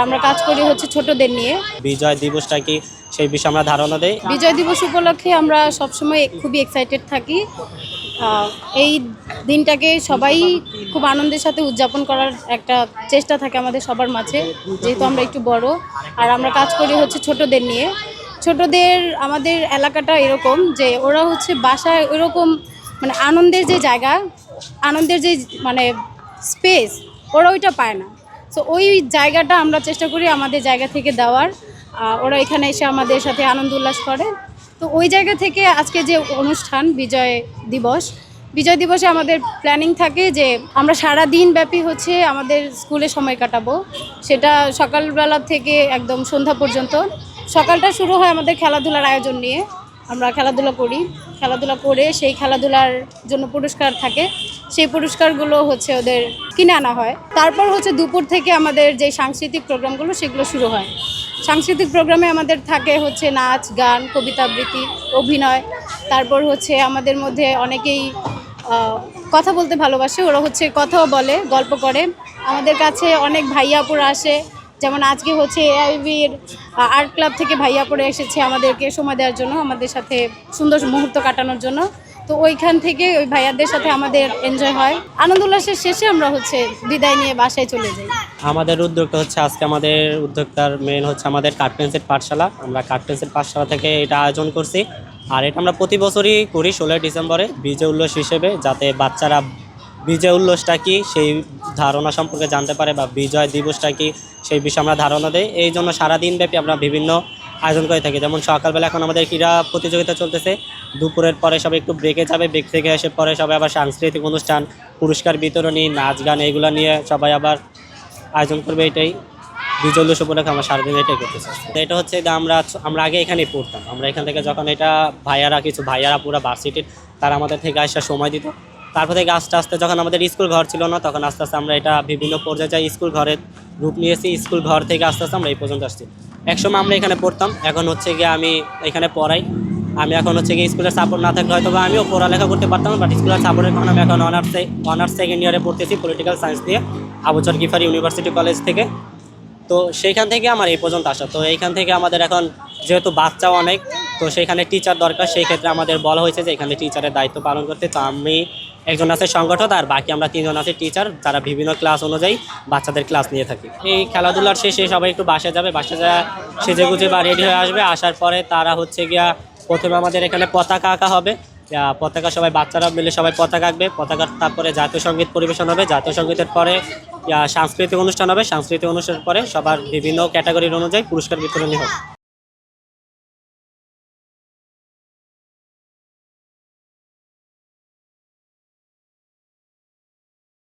আমরা কাজ করি হচ্ছে ছোটদের নিয়ে। বিজয় দিবসটা কি সেই বিষয়ে আমরা ধারণা দেই। বিজয় দিবস উপলক্ষে আমরা সবসময় খুবই এক্সাইটেড থাকি। এই দিনটাকে সবাই খুব আনন্দের সাথে উদযাপন করার একটা চেষ্টা থাকে আমাদের সবার মাঝে, যেহেতু আমরা একটু বড়। আর আমরা কাজ করি হচ্ছে ছোটদের নিয়ে। ছোটদের আমাদের এলাকাটা এরকম যে ওরা হচ্ছে বাসায় ওরকম মানে আনন্দের যে জায়গা, আনন্দের যে মানে স্পেস, ওরা ওইটা পায় না। তো ওই জায়গাটা আমরা চেষ্টা করি আমাদের জায়গা থেকে দেওয়ার। ওরা এখানে এসে আমাদের সাথে আনন্দ উল্লাস করে। তো ওই জায়গা থেকে আজকে যে অনুষ্ঠান বিজয় দিবসে আমাদের প্ল্যানিং থাকে যে আমরা সারা দিন ব্যাপী হচ্ছে আমাদের স্কুলে সময় কাটাবো। সেটা সকালবেলা থেকে একদম সন্ধ্যা পর্যন্ত। সকালটা শুরু হয় আমাদের খেলাধুলার আয়োজন নিয়ে। আমরা খেলাধুলা করে সেই খেলাধুলার জন্য পুরস্কার থাকে, সেই পুরস্কারগুলো হচ্ছে ওদের কিনে আনা হয়। তারপর হচ্ছে দুপুর থেকে আমাদের যে সাংস্কৃতিক প্রোগ্রামগুলো সেগুলো শুরু হয়। সাংস্কৃতিক প্রোগ্রামে আমাদের থাকে হচ্ছে নাচ, গান, কবিতা আবৃত্তি, অভিনয়। তারপর হচ্ছে আমাদের মধ্যে অনেকেই কথা বলতে ভালোবাসে, ওরা হচ্ছে কথাও বলে, গল্প করে। আমাদের কাছে অনেক ভাইয়াপুরা আসে, যেমন আজকে হচ্ছে এআইবির আর্ট ক্লাব থেকে ভাইয়াপুরা এসেছে আমাদেরকে সময় দেওয়ার জন্য, আমাদের সাথে সুন্দর মুহূর্ত কাটানোর জন্য। তো ওইখান থেকে ওই ভাইয়াদের সাথে আমাদের এনজয় হয়। আনন্দ উল্লাসের শেষে আমরা হচ্ছে বিদায় নিয়ে বাসায় চলে যাই। আমাদের উদ্যোগটা হচ্ছে আজকে আমাদের উদ্যোক্তার মেন হচ্ছে আমাদের কাঠ পেন্সিল পাঠশালা। আমরা কাঠ পেন্সিল পাঠশালা থেকে এটা আয়োজন করছি। আর এটা আমরা প্রতি বছরই করি 16 ডিসেম্বরে বিজয় উল্লাস হিসেবে, যাতে বাচ্চারা বিজয় উল্লাসটা কি সেই ধারণা সম্পর্কে জানতে পারে, বা বিজয় দিবসটা কি সেই বিষয়ে আমরা ধারণা দেই। এই জন্য সারাদিনব্যাপী আমরা বিভিন্ন আয়োজন করে থাকি। যেমন সকালবেলা এখন আমাদের ক্রীড়া প্রতিযোগিতা চলতেছে, দুপুরের পরে সবাই একটু ব্রেকে যাবে, ব্রেক থেকে এসে পরে সবাই আবার সাংস্কৃতিক অনুষ্ঠান, পুরস্কার বিতরণী, নাচ গান এইগুলো নিয়ে সবাই আবার আয়োজন করবে। এটাই বিজয় উল্লাস উপলক্ষে আমরা সারাদিন এটাই করতেছি। এটা হচ্ছে যে আমরা আগে এখানেই পড়তাম। আমরা এখান থেকে যখন এটা কিছু ভাইয়ারা পুরো ভার্সিটির তারা আমাদের থেকে আসার সময় দিত। তারপর থেকে আস্তে আস্তে যখন আমাদের স্কুল ঘর ছিল না, তখন আস্তে আস্তে আমরা এটা বিভিন্ন পর্যায়ে স্কুল ঘরের রূপ নিয়েছি। স্কুল ঘর থেকে আস্তে আস্তে আমরা এই পর্যন্ত আসছি। একসময় আমরা এখানে পড়তাম, এখন হচ্ছে গিয়ে আমি এখানে পড়াই। আমি এখন হচ্ছে গিয়ে স্কুলের সাপোর্ট না থাকলে হয়তো আমিও পড়ালেখা করতে পারতাম, বাট স্কুলের সাপোর্টের কারণে আমি এখন অনার্স সেকেন্ড ইয়ারে পড়তেছি পলিটিক্যাল সায়েন্স দিয়ে আবু বকর গিফারি ইউনিভার্সিটি কলেজ থেকে। তো সেইখান থেকে আমার এই পর্যন্ত আসা। তো এইখান থেকে আমাদের এখন যেহেতু বাচ্চাও অনেক, তো সেখানে টিচার দরকার। সেই ক্ষেত্রে আমাদের বলা হয়েছে যে এখানে টিচারের দায়িত্ব পালন করতে। তো আমি একজন আছে সংগঠক, আর বাকি আমরা 3 জন আছি টিচার, যারা বিভিন্ন ক্লাস অনুযায়ী বাচ্চাদের ক্লাস নিয়ে থাকি। এই খেলাধুলার শেষে সবাই একটু বাসায় যাবে, বাসায় যা সেজে গুজে বা রেডি হয়ে আসবে। আসার পরে তারা হচ্ছে গিয়া প্রথমে আমাদের এখানে পতাকা আঁকা হবে। পতাকা সবাই বাচ্চারা মিলে সবাই পতাকা আঁকবে। পতাকার তারপরে জাতীয় সঙ্গীত পরিবেশন হবে। জাতীয় সঙ্গীতের পরে সাংস্কৃতিক অনুষ্ঠান হবে। সাংস্কৃতিক অনুষ্ঠানের পরে সবার বিভিন্ন ক্যাটাগরির অনুযায়ী পুরস্কার বিতরণী হবে।